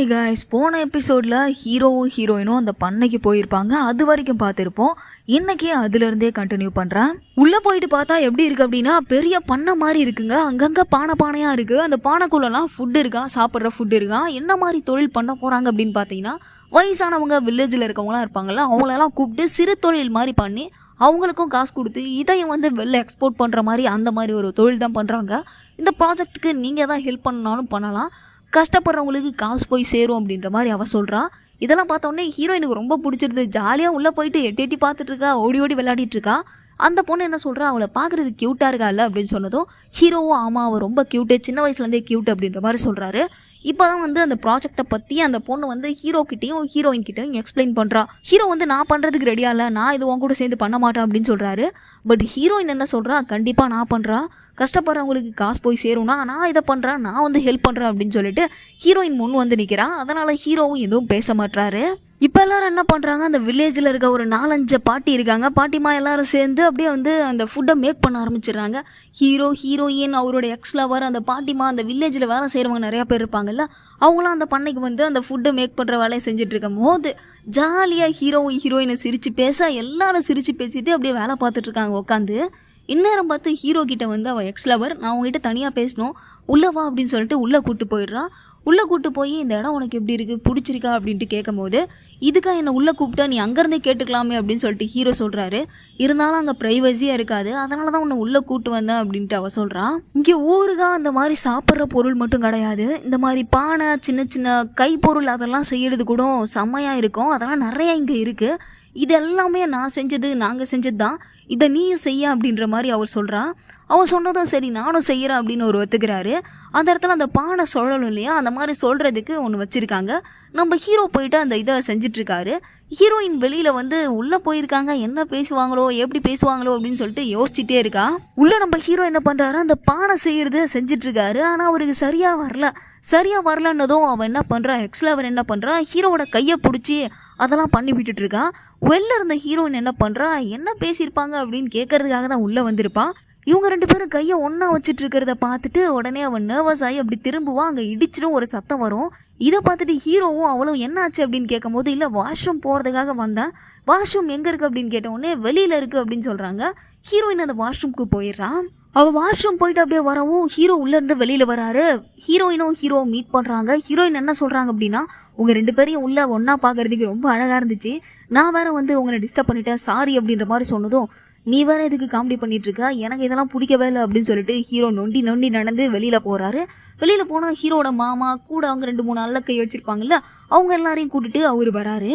Hi guys, போன எபிசோடில் ஹீரோவும் ஹீரோயினும் அந்த பண்ணைக்கு போயிருப்பாங்க. அது வரைக்கும் பார்த்துருப்போம். இன்றைக்கி அதுலேருந்தே கண்டினியூ பண்ணுறேன். உள்ளே போயிட்டு பார்த்தா எப்படி இருக்குது அப்படின்னா, பெரிய பண்ணை மாதிரி இருக்குங்க. அங்கங்கே பானையாக இருக்குது. அந்த பானைக்குள்ளெல்லாம் ஃபுட்டு இருக்கா, சாப்பிட்ற ஃபுட்டு இருக்கா. என்ன மாதிரி தொழில் பண்ண போகிறாங்க அப்படின்னு பார்த்தீங்கன்னா, வயசானவங்க வில்லேஜில் இருக்கவங்களாம் இருப்பாங்கள்ல, அவங்களெல்லாம் கூப்பிட்டு சிறு தொழில் மாதிரி பண்ணி அவங்களுக்கும் காசு கொடுத்து இதையும் வெளில எக்ஸ்போர்ட் பண்ணுற மாதிரி அந்த மாதிரி ஒரு தொழில் தான் பண்ணுறாங்க. இந்த ப்ராஜெக்ட்டுக்கு நீங்கள் தான் ஹெல்ப் பண்ணாலும் பண்ணலாம், கஷ்டப்படுறவங்களுக்கு காசு போய் சேரும் அப்படின்ற மாதிரி அவள் சொல்கிறா. இதெல்லாம் பார்த்தோன்னே ஹீரோயினுக்கு ரொம்ப பிடிச்சிருது. ஜாலியாக உள்ளே போயிட்டு எட்டி பார்த்துட்டு இருக்கா, ஓடி ஓடி விளையாடிட்டு இருக்கா. அந்த பொண்ணு என்ன சொல்கிறா, அவளை பார்க்குறது க்யூட்டாக இருக்கா இல்லை அப்படின்னு சொன்னதும் ஹீரோவும் ஆமாம் அவள் ரொம்ப க்யூட்டு, சின்ன வயசுலேருந்தே க்யூட் அப்படின்ற மாதிரி சொல்கிறாரு. இப்போ தான் அந்த ப்ராஜெக்டை பற்றி அந்த பொண்ணு ஹீரோக்கிட்டையும் ஹீரோயின்கிட்டையும் எக்ஸ்பிளைன் பண்ணுறா. ஹீரோ நான் பண்ணுறதுக்கு ரெடியாக இல்லை, நான் இது உன் கூட சேர்ந்து பண்ண மாட்டேன் அப்படின்னு சொல்கிறாரு. பட் ஹீரோயின் என்ன சொல்கிறா, கண்டிப்பாக நான் பண்ணுறா, கஷ்டப்படுறவங்களுக்கு காசு போய் சேரும்னா நான் இதை பண்ணுறேன், நான் ஹெல்ப் பண்ணுறேன் அப்படின்னு சொல்லிட்டு ஹீரோயின் முன் நிற்கிறா. அதனால் ஹீரோவும் எதுவும் பேச மாட்டாரு. இப்போ எல்லோரும் என்ன பண்ணுறாங்க, அந்த வில்லேஜில் இருக்க ஒரு 4-5 பாட்டி இருக்காங்க. பாட்டிமா எல்லோரும் சேர்ந்து அப்படியே அந்த ஃபுட்டை மேக் பண்ண ஆரம்பிச்சிடுறாங்க. ஹீரோ, ஹீரோயின், அவரோட எக்ஸ் லவர், அந்த பாட்டிமா, அந்த வில்லேஜில் வேலை செய்கிறவங்க நிறையா பேர் இருப்பாங்கல்ல, அவங்களாம் அந்த பண்ணைக்கு அந்த ஃபுட்டை மேக் பண்ணுற வேலையை செஞ்சுட்டு இருக்கும் போது ஜாலியாக ஹீரோவும் ஹீரோயினை சிரித்து பேச எல்லாரும் சிரித்து பேசிட்டு அப்படியே வேலை பார்த்துட்ருக்காங்க உட்காந்து. இந்நேரம் பார்த்து ஹீரோ கிட்ட அவன் எக்ஸ் லவர், நான் அவங்ககிட்ட தனியாக பேசணும், உள்ளே வா அப்படின்னு சொல்லிட்டு உள்ளே கூப்பிட்டு போயிடுறான். உள்ளே கூப்பிட்டு போய் இந்த இடம் உனக்கு எப்படி இருக்குது, பிடிச்சிருக்கா அப்படின்ட்டு கேட்கும் போது, இதுக்காக என்னை உள்ளே கூப்பிட்டா நீ அங்கேருந்தே கேட்டுக்கலாமே அப்படின்னு சொல்லிட்டு ஹீரோ சொல்கிறாரு. இருந்தாலும் அங்கே ப்ரைவசியாக இருக்காது, அதனால தான் உன்னை உள்ளே கூப்பிட்டு வந்தேன் அப்படின்ட்டு அவள் சொல்கிறான். இங்கே ஊருகா அந்த மாதிரி சாப்பிட்ற பொருள் மட்டும் கிடையாது, இந்த மாதிரி பானை, சின்ன சின்ன கைப்பொருள் அதெல்லாம் செய்கிறது கூட செம்மையாக இருக்கும். அதெல்லாம் நிறையா இங்கே இருக்குது. இது எல்லாமே நான் செஞ்சது, நாங்கள் செஞ்சது தான், இதை நீயும் செய்ய அப்படின்ற மாதிரி அவர் சொல்கிறான். அவன் சொன்னதும் சரி நானும் செய்கிறேன் அப்படின்னு ஒரு ஒத்துக்கிறாரு. அந்த இடத்துல அந்த பானை சொல்லணும் இல்லையா, அந்த மாதிரி சொல்கிறதுக்கு ஒன்று வச்சுருக்காங்க. நம்ம ஹீரோ போயிட்டு அந்த இதை செஞ்சிட்ருக்காரு. ஹீரோயின் வெளியில் உள்ளே போயிருக்காங்க, என்ன பேசுவாங்களோ எப்படி பேசுவாங்களோ அப்படின்னு சொல்லிட்டு யோசிச்சுட்டே இருக்கா. உள்ளே நம்ம ஹீரோ என்ன பண்ணுறாரு, அந்த பானை செய்கிறது செஞ்சிட்ருக்காரு. ஆனால் அவருக்கு சரியாக வரலன்னதும் அவன் என்ன பண்ணுறா, எக்ஸ்லவர் என்ன பண்ணுறா, ஹீரோவோட கையை பிடிச்சி அதெல்லாம் பண்ணி விட்டுட்டு இருக்கா. வெளில இருந்த ஹீரோயின் என்ன பண்ணுறா, என்ன பேசியிருப்பாங்க அப்படின்னு கேட்கறதுக்காக தான் உள்ளே வந்திருப்பான். இவங்க 2 பேரும் கையை ஒன்றா வச்சுட்டு இருக்கிறத பார்த்துட்டு உடனே அவன் நர்வஸ் ஆகி அப்படி திரும்புவான். அங்கே இடிச்சிடும் ஒரு சத்தம் வரும். இதை பார்த்துட்டு ஹீரோவும் அவளும் என்ன ஆச்சு அப்படின்னு கேட்கும் போது, இல்லை வாஷ்ரூம் போகிறதுக்காக வந்தேன், வாஷ்ரூம் எங்கே இருக்குது அப்படின்னு கேட்ட உடனே வெளியில் இருக்குது அப்படின்னு சொல்கிறாங்க. ஹீரோயின் அந்த வாஷ்ரூம்க்கு போயிடுறான். அவள் வாஷ்ரூம் போயிட்டு அப்படியே வரவும் ஹீரோ உள்ளேருந்து வெளியில் வராரு. ஹீரோயினும் ஹீரோவும் மீட் பண்ணுறாங்க. ஹீரோயின் என்ன சொல்கிறாங்க அப்படின்னா, உங்கள் 2 பேரையும் உள்ளே ஒன்றா பார்க்குறதுக்கு ரொம்ப அழகாக இருந்துச்சு, நான் வேறு உங்களை டிஸ்டர்ப் பண்ணிட்டேன், சாரி அப்படின்ற மாதிரி சொன்னதும், நீ வேறு எதுக்கு காமெடி பண்ணிகிட்ருக்கா, எனக்கு இதெல்லாம் பிடிக்கவே இல்லை அப்படின்னு சொல்லிட்டு ஹீரோ நொண்டி நடந்து வெளியில் போகிறாரு. வெளியில் போனால் ஹீரோட மாமா கூட அவங்க 2-3 அல்ல கை வச்சுருப்பாங்கல்ல, அவங்க எல்லாரையும் கூட்டிட்டு அவர் வராரு.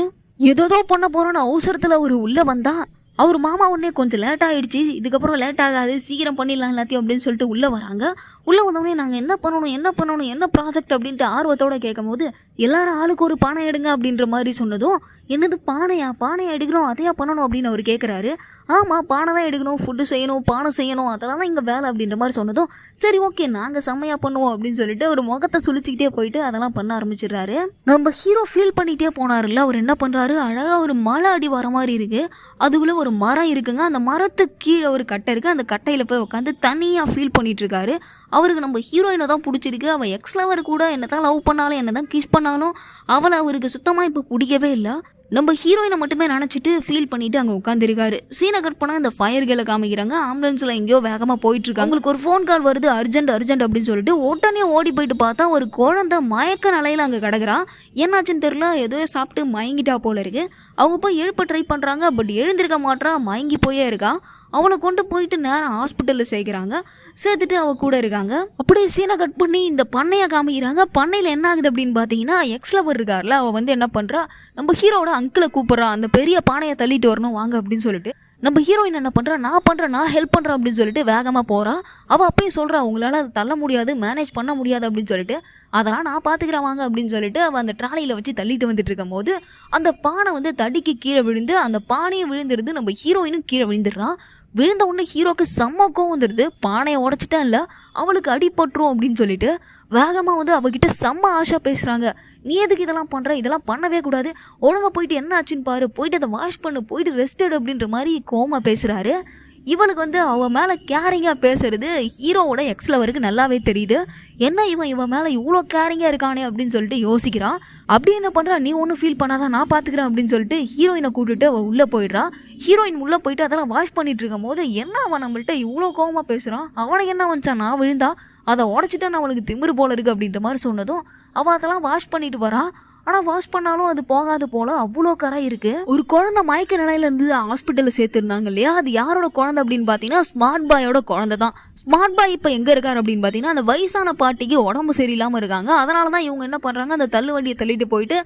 ஏதோ பண்ண போகிறோன்னு அவசரத்தில் அவர் உள்ளே வந்தால் அவர் மாமா உடனே கொஞ்சம் லேட் ஆகிடுச்சு, இதுக்கப்புறம் லேட் ஆகாது, சீக்கிரம் பண்ணிடலாம் எல்லாத்தையும் அப்படின்னு சொல்லிட்டு உள்ளே வராங்க. உள்ளே வந்தோடனே நாங்கள் என்ன பண்ணணும் என்ன ப்ராஜெக்ட் அப்படின்ட்டு ஆர்வத்தோடு கேட்கும் போது, எல்லாரும் ஆளுக்கு ஒரு பானை எடுங்க அப்படின்ற மாதிரி சொன்னதும், என்னது பானையை எடுக்கணும், அதையா பண்ணணும் அப்படின்னு அவர் கேட்குறாரு. ஆமாம், பானை தான் எடுக்கணும், ஃபுட்டு செய்யணும், பானை செய்யணும், அதெல்லாம் தான் இங்கே வேலை அப்படின்ற மாதிரி சொன்னதும், சரி ஓகே நாங்கள் செம்மையாக பண்ணுவோம் அப்படின்னு சொல்லிட்டு ஒரு முகத்தை சுழிச்சிக்கிட்டே போயிட்டு அதெல்லாம் பண்ண ஆரம்பிச்சிடுறாரு. நம்ம ஹீரோ ஃபீல் பண்ணிகிட்டே போனார்ல, அவர் என்ன பண்ணுறாரு, அழகாக ஒரு மலை அடி வர மாதிரி இருக்குது, அதுக்குள்ளே ஒரு மரம் இருக்குங்க, அந்த மரத்துக்கு கீழே ஒரு கட்டை இருக்குது, அந்த கட்டையில் போய் உட்காந்து தனியாக ஃபீல் பண்ணிகிட்ருக்காரு. அவருக்கு நம்ம ஹீரோயினை தான் பிடிச்சிருக்கு. அவள் எக்ஸ் லவர் கூட என்ன தான் லவ் பண்ணாலும், என்ன தான் கிஸ் பண்ணாலும் அவளை அவருக்கு சுத்தமாக இப்போ பிடிக்கவே இல்லை. நம்ம ஹீரோயினை மட்டுமே நினச்சிட்டு ஃபீல் பண்ணிவிட்டு அங்கே உட்காந்துருக்காரு. சீனை கட் பண்ணால் இந்த ஃபயர்களை காமிக்கிறாங்க. ஆம்புலன்ஸில் எங்கேயோ வேகமாக போயிட்டுருக்காங்க. அவங்களுக்கு ஒரு ஃபோன் கால் வருது, அர்ஜென்ட் அப்படின்னு சொல்லிட்டு உடனே ஓடி போயிட்டு பார்த்தா ஒரு குழந்தை மயக்க நிலையில் அங்கே கிடக்குறா. என்னாச்சுன்னு தெரில, ஏதோ சாப்பிட்டு மயங்கிட்டா போல இருக்குது. அவங்க போய் எழுப்ப ட்ரை பண்ணுறாங்க, பட் எழுந்திருக்க மாட்டா, மயங்கி போயே இருக்கா. அவளை கொண்டு போயிட்டு நேரம் ஹாஸ்பிட்டலில் சேர்க்குறாங்க. சேர்த்துட்டு அவள் கூட இருக்காங்க. அப்படியே சீனை கட் பண்ணி இந்த பண்ணையை காமிக்கிறாங்க. பண்ணையில் என்ன ஆகுது அப்படின்னு பார்த்தீங்கன்னா, எக்ஸ் லவர் இருக்கார்ல, அவள் என்ன பண்ணுறா, நம்ம ஹீரோட அங்கிளை கூப்பிட்றா, அந்த பெரிய பானையை தள்ளிட்டு வரணும் வாங்க அப்படின்னு சொல்லிட்டு. நம்ம ஹீரோயின் என்ன பண்ணுறா, நான் ஹெல்ப் பண்ணுறேன் அப்படின்னு சொல்லிட்டு வேகமாக போகிறான். அவள் அப்பயும் சொல்கிறா, உங்களால் அதை தள்ள முடியாது, மேனேஜ் பண்ண முடியாது அப்படின்னு சொல்லிட்டு, அதெல்லாம் நான் பார்த்துக்கிறேன் வாங்க அப்படின்னு சொல்லிட்டு அவள் அந்த ட்ராலியில் வச்சு தள்ளிட்டு வந்துட்டு இருக்கும் போது அந்த பானை தடிக்கு கீழே விழுந்து அந்த பானையை விழுந்துருது. நம்ம ஹீரோயினும் கீழே விழுந்துடுறான். விழுந்த உடனே ஹீரோக்கு செம்ம கோவம் வந்துடுது. பானையை உடச்சிட்டேன் இல்லை, அவளுக்கு அடிபட்டுரும் அப்படின்னு சொல்லிட்டு வேகமாக அவகிட்ட செம்ம ஆஷா பேசுகிறாங்க. நீ எதுக்கு இதெல்லாம் பண்ணுற, இதெல்லாம் பண்ணவே கூடாது, ஒழுங்காக போயிட்டு என்ன ஆச்சுன்னு பாரு, போயிட்டு அதை வாஷ் பண்ணு, போயிட்டு ரெஸ்ட் எடு அப்படின்ற மாதிரி கோவமாக பேசுகிறாரு. இவளுக்கு வந்து அவன் மேலே கேரிங்காக பேசுறது ஹீரோவோட எக்ஸ் லவருக்கு நல்லாவே தெரியுது. என்ன இவன் மேலே இவ்வளோ கேரிங்காக இருக்கானே அப்படின்னு சொல்லிட்டு யோசிக்கிறான். அப்படி என்ன பண்ணுறா, நீ ஒன்றும் ஃபீல் பண்ணாதான் நான் பார்த்துக்கிறேன் அப்படின்னு சொல்லிட்டு ஹீரோயினை கூட்டிட்டு அவள் உள்ளே போயிடுறா. ஹீரோயின் உள்ளே போயிட்டு அதெல்லாம் வாஷ் பண்ணிட்டு இருக்கும் போது என்ன அவன் நம்மள்கிட்ட இவ்வளோ கோவமாக பேசுகிறான், அவனுக்கு என்ன வந்துச்சான், நான் விழுந்தா அதை உடச்சிட்டா நான் அவளுக்கு திமிரு போல இருக்குது அப்படின்ற மாதிரி சொன்னதும் அவள் அதெல்லாம் வாஷ் பண்ணிட்டு வரா. ஆனால் வாஷ் பண்ணாலும் அது போகாது போல் அவ்வளோ கரை இருக்குது. ஒரு குழந்தை மயக்க நிலையில இருந்து ஹாஸ்பிட்டலில் சேர்த்துருந்தாங்க இல்லையா, அது யாரோட குழந்தை அப்படின்னு பார்த்தீங்கன்னா ஸ்மார்ட் பாயோட குழந்தை தான். ஸ்மார்ட் பாய் இப்போ எங்கே இருக்கார் அப்படின்னு பார்த்தீங்கன்னா அந்த வயசான பாட்டிக்கு உடம்பு சரியில்லாமல் இருக்காங்க. அதனால தான் இவங்க என்ன பண்ணுறாங்க, அந்த தள்ளு வண்டியை தள்ளிட்டு போயிட்டு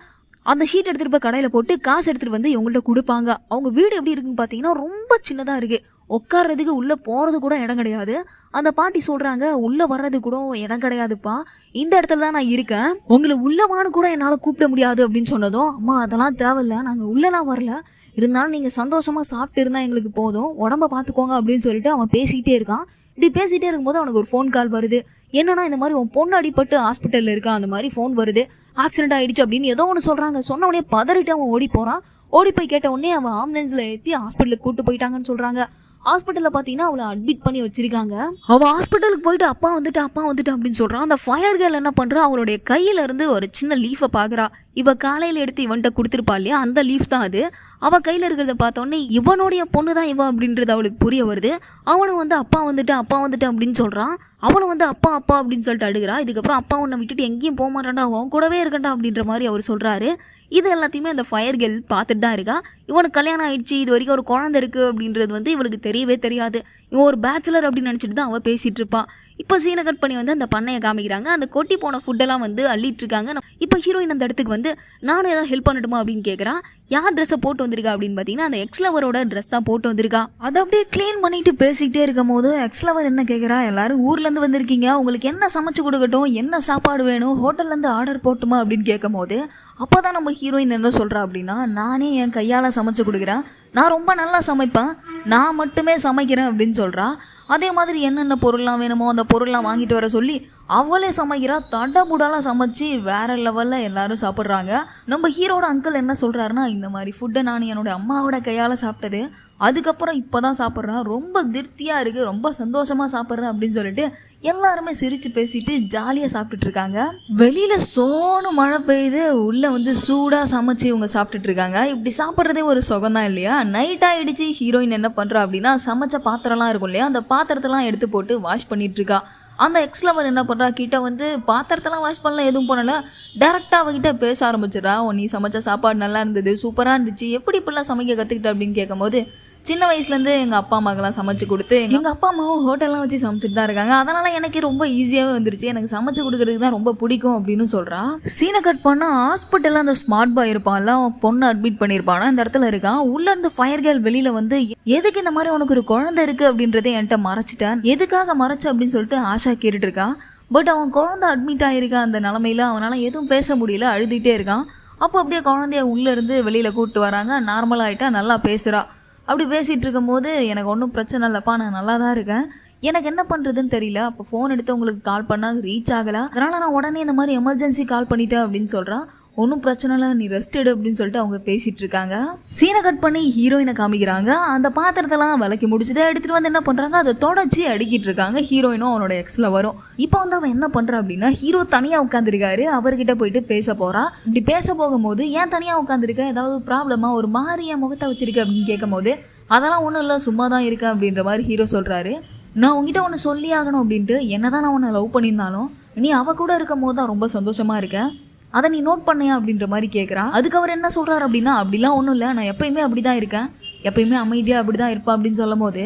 அந்த ஷீட் எடுத்துகிட்டு போய் கடையில் போட்டு காசு எடுத்துகிட்டு வந்து இவங்கள்ட்ட கொடுப்பாங்க. அவங்க வீடு எப்படி இருக்குன்னு பார்த்தீங்கன்னா ரொம்ப சின்னதாக இருக்குது. உட்கார்றதுக்கு உள்ளே போகிறது கூட இடம் கிடையாது. அந்த பாட்டி சொல்கிறாங்க, உள்ளே வர்றது கூட இடம் கிடையாதுப்பா, இந்த இடத்துல தான் நான் இருக்கேன், உங்களை உள்ளவான்னு கூட என்னால் கூப்பிட முடியாது அப்படின்னு சொன்னதும், அம்மா அதெல்லாம் தேவையில்லை, நாங்கள் உள்ளலாம் வரல, இருந்தாலும் நீங்கள் சந்தோஷமாக சாப்பிட்டு இருந்தால் எங்களுக்கு போதும், உடம்ப பார்த்துக்கோங்க அப்படின்னு சொல்லிட்டு அவன் பேசிக்கிட்டே இருக்கான். இப்படி பேசிகிட்டே இருக்கும்போது அவனுக்கு ஒரு ஃபோன் கால் வருது. என்னன்னா இந்த மாதிரி உன் பொண்ணு அடிப்பட்டு ஹாஸ்பிட்டலில் இருக்கான், அந்த மாதிரி ஃபோன் வருது, ஆக்சிடென்ட் ஆகிடுச்சு அப்படின்னு ஏதோ ஒன்று சொல்கிறாங்க. சொன்ன உடனே பதறிட்டு அவன் ஓடி போகிறான். ஓடி போய் கேட்ட உடனே அவன் ஆம்புலன்ஸில் ஏற்றி ஹாஸ்பிட்டலுக்கு கூப்பிட்டு போயிட்டாங்கன்னு சொல்கிறாங்க. ஹாஸ்பிட்டலில் பார்த்தீங்கன்னா அவளை அட்மிட் பண்ணி வச்சிருக்காங்க. அவள் ஹாஸ்பிட்டலுக்கு போயிட்டு அப்பா வந்துட்டு அப்படின்னு சொல்கிறான். அந்த ஃபயர் கேர்ள் என்ன பண்ணுறா, அவளுடைய கையிலேருந்து ஒரு சின்ன லீஃபை பார்க்குறா. இவ காலையில் எடுத்து இவன்கிட்ட கொடுத்துருப்பா இல்லையா, அந்த லீஃப் தான் அது. அவள் கையில் இருக்கிறத பார்த்தோன்னே இவனுடைய பொண்ணு தான் இவன் அப்படின்றது அவளுக்கு புரிய வருது. அவனும் வந்து அப்பா வந்துட்டு அப்படின்னு சொல்கிறான். அவனும் வந்து அப்பா அப்படின்னு சொல்லிட்டு அடுகிறா. இதுக்கப்புறம் அப்பா உன்னை விட்டுட்டு எங்கேயும் போக மாட்டான்டா, அவன் கூடவே இருக்கண்டா அப்படின்ற மாதிரி அவர் சொல்கிறாரு. இது எல்லாத்தையுமே அந்த ஃபயர் கேர்ள் பார்த்துட்டு தான் இருக்கா. இவனுக்கு கல்யாணம் ஆயிடுச்சு, இது வரைக்கும் ஒரு குழந்தை இருக்குது அப்படின்றது வந்து இவளுக்கு தெரியவே தெரியாது. இவன் ஒரு பேச்சுலர் அப்படின்னு நினச்சிட்டு தான் அவள் பேசிகிட்டு இருப்பாள். இப்போ சீனை கட் பண்ணி வந்து அந்த பண்ணையை காமிக்கிறாங்க. அந்த கொட்டி போன ஃபுட்டெல்லாம் வந்து அள்ளிட்டு இருக்காங்க. இப்போ ஹீரோயின் அந்த இடத்துக்கு வந்து நானும் ஏதாவது ஹெல்ப் பண்ணட்டுமா அப்படின்னு கேட்குறான். யார் ட்ரெஸ்ஸை போட்டு வந்திருக்கா அப்படின்னு பார்த்தீங்கன்னா அந்த எக்ஸ் லவரோட ட்ரெஸ் தான் போட்டு வந்திருக்கா. அதை அப்படியே க்ளீன் பண்ணிட்டு பேசிக்கிட்டே இருக்கும் போது எக்ஸ் லவர் என்ன கேட்குறா, எல்லாரும் ஊர்லேருந்து வந்திருக்கீங்க, உங்களுக்கு என்ன சமைச்சு கொடுக்கட்டும், என்ன சாப்பாடு வேணும், ஹோட்டல்லேருந்து ஆர்டர் போட்டுமா அப்படின்னு கேட்கும் போது அப்போ தான் நம்ம ஹீரோயின் என்ன சொல்கிறா அப்படின்னா, நானே என் கையால் சமைச்சு கொடுக்குறேன், நான் ரொம்ப நல்லா சமைப்பேன், நான் மட்டுமே சமைக்கிறேன் அப்படின்னு சொல்கிறா. அதே மாதிரி என்னென்ன பொருள்லாம் வேணுமோ அந்த பொருள்லாம் வாங்கிட்டு வர சொல்லி அவளே சமைக்கிறா. தடபுடாலாம் சமைச்சு வேற லெவலில் எல்லாரும் சாப்பிட்றாங்க. நம்ம ஹீரோட அங்கிள் என்ன சொல்கிறாருன்னா, இந்த மாதிரி ஃபுட்டை நான் என்னோட அம்மாவோட கையால் சாப்பிட்டது, அதுக்கப்புறம் இப்போ தான் சாப்பிட்றேன், ரொம்ப திருப்தியாக இருக்குது, ரொம்ப சந்தோஷமாக சாப்பிட்றேன் அப்படின்னு சொல்லிட்டு எல்லாருமே சிரித்து பேசிட்டு ஜாலியாக சாப்பிட்டுட்டு இருக்காங்க. வெளியில் சோனு மழை பெய்யுது, உள்ளே வந்து சூடாக சமைச்சு இவங்க சாப்பிட்டுட்டு இருக்காங்க. இப்படி சாப்பிட்றதே ஒரு சுகம் தான் இல்லையா. நைட் ஆகிடுச்சு. ஹீரோயின் என்ன பண்ணுறா அப்படின்னா, சமைச்ச பாத்திரம்லாம் இருக்கும் இல்லையா, அந்த பாத்திரத்தெல்லாம் எடுத்து போட்டு வாஷ் பண்ணிட்டு இருக்கா. அந்த எக்ஸ் லவர் என்ன பண்ணுறா, கிட்ட வந்து பாத்திரத்தெல்லாம் வாஷ் பண்ணலாம் எதுவும் பண்ணலை, டேரெக்டாக அவகிட்ட பேச ஆரம்பிச்சிடறா. நீ சமைச்ச சாப்பாடு நல்லா இருந்தது, சூப்பராக இருந்துச்சு, எப்படி இப்படிலாம் சமைக்க கற்றுக்கிட்ட அப்படின்னு கேட்கும்போது, சின்ன வயசுலேருந்து எங்கள் அப்பா அம்மாக்கெல்லாம் சமைச்சு கொடுத்து எங்கள் அப்பா அம்மாவும் ஹோட்டல்லாம் வச்சு சமைச்சிட்டு தான் இருக்காங்க, அதனால் எனக்கு ரொம்ப ஈஸியாகவே வந்துருச்சு, எனக்கு சமைச்சு கொடுக்குறதுக்கு தான் ரொம்ப பிடிக்கும் அப்படின்னு சொல்கிறான். சீனை கட் பண்ணால் ஹாஸ்பிட்டலில் அந்த ஸ்மார்ட் பாய் இருப்பான்ல, அவன் பொண்ணு அட்மிட் பண்ணியிருப்பானா இந்த இடத்துல இருக்கான். உள்ளேருந்து ஃபயர் கேர்ள் வெளியில் வந்து எதுக்கு இந்த மாதிரி உனக்கு ஒரு குழந்தை இருக்குது அப்படின்றத என்கிட்ட மறைச்சிட்டேன், எதுக்காக மறைச்ச அப்படின்னு சொல்லிட்டு ஆஷா கேட்டுட்டு இருக்கான். பட் அவன் குழந்தை அட்மிட் ஆகிருக்கான். அந்த நிலமையில அவனால் எதுவும் பேச முடியல, அழுதுகிட்டே இருக்கான். அப்போ அப்படியே குழந்தைய உள்ளேருந்து வெளியில் கூப்பிட்டு வராங்க. நார்மலாகிட்டா, நல்லா பேசுகிறா. அப்படி பேசிகிட்டு இருக்கும்போது, எனக்கு ஒன்றும் பிரச்சனை இல்லைப்பா, நான் நல்லா தான் இருக்கேன், எனக்கு என்ன பண்ணுறதுன்னு தெரியல, அப்போ ஃபோன் எடுத்து உங்களுக்கு கால் பண்ணால் ரீச் ஆகலை, அதனால் நான் உடனே இந்த மாதிரி எமர்ஜென்சி கால் பண்ணிட்டேன் அப்படின்னு சொல்கிறான். ஒன்றும் பிரச்சனை இல்லை, நீ ரெஸ்ட் எடு அப்படின்னு சொல்லிட்டு அவங்க பேசிகிட்டு இருக்காங்க. சீனை கட் பண்ணி ஹீரோயினை காமிக்கிறாங்க. அந்த பாத்திரத்தெல்லாம் விளக்கி முடிச்சுட்டு எடுத்துகிட்டு வந்து என்ன பண்ணுறாங்க, அதை தொடச்சி அடிக்கிட்டு இருக்காங்க. ஹீரோயினும் அவனோட எக்ஸில் வரும். இப்போ வந்து அவன் என்ன பண்ணுறான் அப்படின்னா, ஹீரோ தனியாக உட்காந்துருக்காரு, அவர்கிட்ட போயிட்டு பேச போகிறா. இப்படி பேச போகும்போது, ஏன் தனியாக உட்காந்துருக்க, ஏதாவது ஒரு ப்ராப்ளமாக, ஒரு மாதிரியா முகத்தை வச்சிருக்க அப்படின்னு கேட்கும் போது, அதெல்லாம் ஒன்றும் இல்லை, சும்மா தான் இருக்கேன் அப்படின்ற மாதிரி ஹீரோ சொல்கிறாரு. நான் உங்ககிட்ட ஒன்று சொல்லி ஆகணும் அப்படின்ட்டு, என்ன தான் நான் உன்னை லவ் பண்ணியிருந்தாலும் நீ அவ கூட இருக்கும் போது தான் ரொம்ப சந்தோஷமாக இருக்கேன், அதை நீ நோட் பண்ணியா அப்படின்ற மாதிரி கேட்குறான். அதுக்கு அவர் என்ன சொல்கிறார் அப்படின்னா, அப்படிலாம் ஒன்றும் இல்லை, நான் எப்பயுமே அப்படி தான் இருக்கேன், எப்பயுமே அமைதியாக அப்படி தான் இருப்பேன் அப்படின்னு சொல்லும் போது,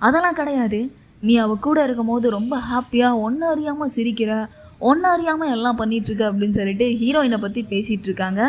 அதெல்லாம் கிடையாது, நீ அவள் கூட இருக்கும் போது ரொம்ப ஹாப்பியாக ஒன்று அறியாமல் சிரிக்கிற, ஒன்று அறியாமல் எல்லாம் பண்ணிகிட்ருக்க அப்படின்னு சொல்லிட்டு ஹீரோயினை பற்றி பேசிகிட்டு இருக்காங்க.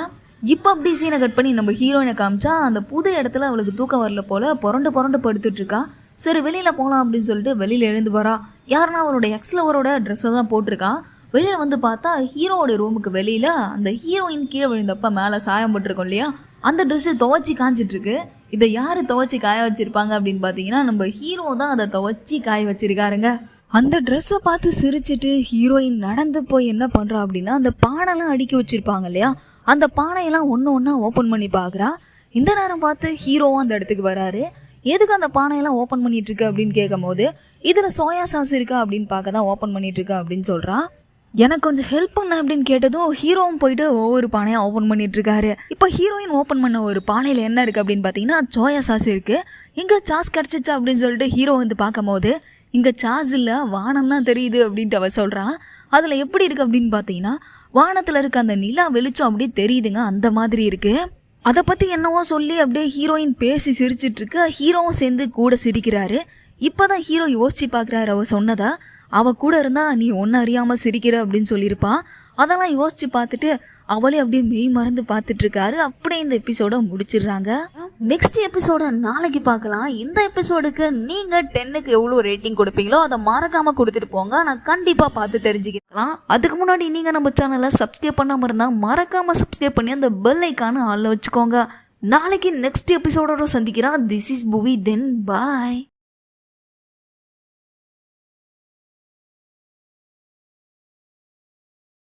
இப்போ அப்படி சீனை கட் பண்ணி நம்ம ஹீரோயினை காமிச்சா, அந்த புது இடத்துல அவளுக்கு தூக்கம் வரல போல் புரண்டு படுத்துட்ருக்கா. சரி வெளியில் போகலாம் அப்படின்னு சொல்லிட்டு வெளியில் எழுந்து வரா. யாருன்னா அவரோட எக்ஸ்லவரோட ட்ரெஸ்ஸை தான் போட்டிருக்கா. வெளியில் வந்து பார்த்தா ஹீரோவோட ரூமுக்கு வெளியில் அந்த ஹீரோயின் கீழே விழுந்தப்ப மேலே சாயம் போட்டிருக்கோம் இல்லையா, அந்த ட்ரெஸ்ஸு துவைச்சி காஞ்சிட்ருக்கு. இதை யார் துவைச்சி காய வச்சுருப்பாங்க அப்படின்னு பார்த்தீங்கன்னா, நம்ம ஹீரோ தான் அதை துவைச்சி காய வச்சுருக்காருங்க. அந்த ட்ரெஸ்ஸை பார்த்து சிரிச்சிட்டு ஹீரோயின் நடந்து போய் என்ன பண்ணுறா அப்படின்னா, அந்த பானைலாம் அடுக்கி வச்சுருப்பாங்க இல்லையா, அந்த பானையெல்லாம் ஒன்று ஒன்றா ஓப்பன் பண்ணி பார்க்குறா. இந்த நேரம் பார்த்து ஹீரோவும் அந்த இடத்துக்கு வராரு. எதுக்கு அந்த பானையெல்லாம் ஓப்பன் பண்ணிட்டு இருக்க அப்படின்னு கேட்கும் போது இதில் சோயா சாஸ் இருக்கா அப்படின்னு பார்க்க தான் ஓப்பன் பண்ணிட்டு இருக்க அப்படின்னு சொல்கிறான். எனக்கு கொஞ்சம் ஹெல்ப் பண்ண அப்படின்னு கேட்டதும் ஹீரோவும் போயிட்டு ஒவ்வொரு பானையாக ஓப்பன் பண்ணிட்டு இருக்காரு. இப்போ ஹீரோயின் ஓப்பன் பண்ண ஒரு பானையில் என்ன இருக்குது அப்படின்னு பார்த்தீங்கன்னா சோயா சாஸ் இருக்குது. இங்கே சாஸ் கிடச்சிச்சா அப்படின்னு சொல்லிட்டு ஹீரோ வந்து பார்க்கும் போது இங்கே சாஸ் இல்லை வானம் தான் தெரியுது அப்படின்ட்டு அவ சொல்கிறான். அதில் எப்படி இருக்குது அப்படின்னு பார்த்தீங்கன்னா வானத்தில் இருக்க அந்த நிலா வெளிச்சம் அப்படியே தெரியுதுங்க, அந்த மாதிரி இருக்குது. அதை பற்றி என்னவோ சொல்லி அப்படியே ஹீரோயின் பேசி சிரிச்சிட்ருக்கு. ஹீரோவும் சேர்ந்து கூட சிரிக்கிறாரு. இப்போ தான் ஹீரோ யோசிச்சு பார்க்குறாரு அவ சொன்னதா. அவள் கூட இருந்தால் நீ ஒன்று அறியாமல் சிரிக்கிற அப்படின்னு சொல்லியிருப்பான். அதெல்லாம் யோசித்து பார்த்துட்டு அவளே அப்படியே மெய் மறந்து பார்த்துட்ருக்காரு. அப்படியே இந்த எபிசோடை முடிச்சிடுறாங்க. நெக்ஸ்ட் எபிசோட நாளைக்கு பார்க்கலாம். இந்த எபிசோடுக்கு நீங்கள் 10க்கு எவ்வளோ ரேட்டிங் கொடுப்பீங்களோ அதை மறக்காமல் கொடுத்துட்டு போங்க. நான் கண்டிப்பாக பார்த்து தெரிஞ்சுக்கலாம். அதுக்கு முன்னாடி நீங்கள் நம்ம சேனலை சப்ஸ்கிரைப் பண்ணாமல் இருந்தால் மறக்காமல் சப்ஸ்கிரைப் பண்ணி அந்த பெல் ஐக்கான ஆளில் வச்சுக்கோங்க. நாளைக்கு நெக்ஸ்ட் எபிசோடோட சந்திக்கிறேன். திஸ் இஸ் புவி, தென் பாய்.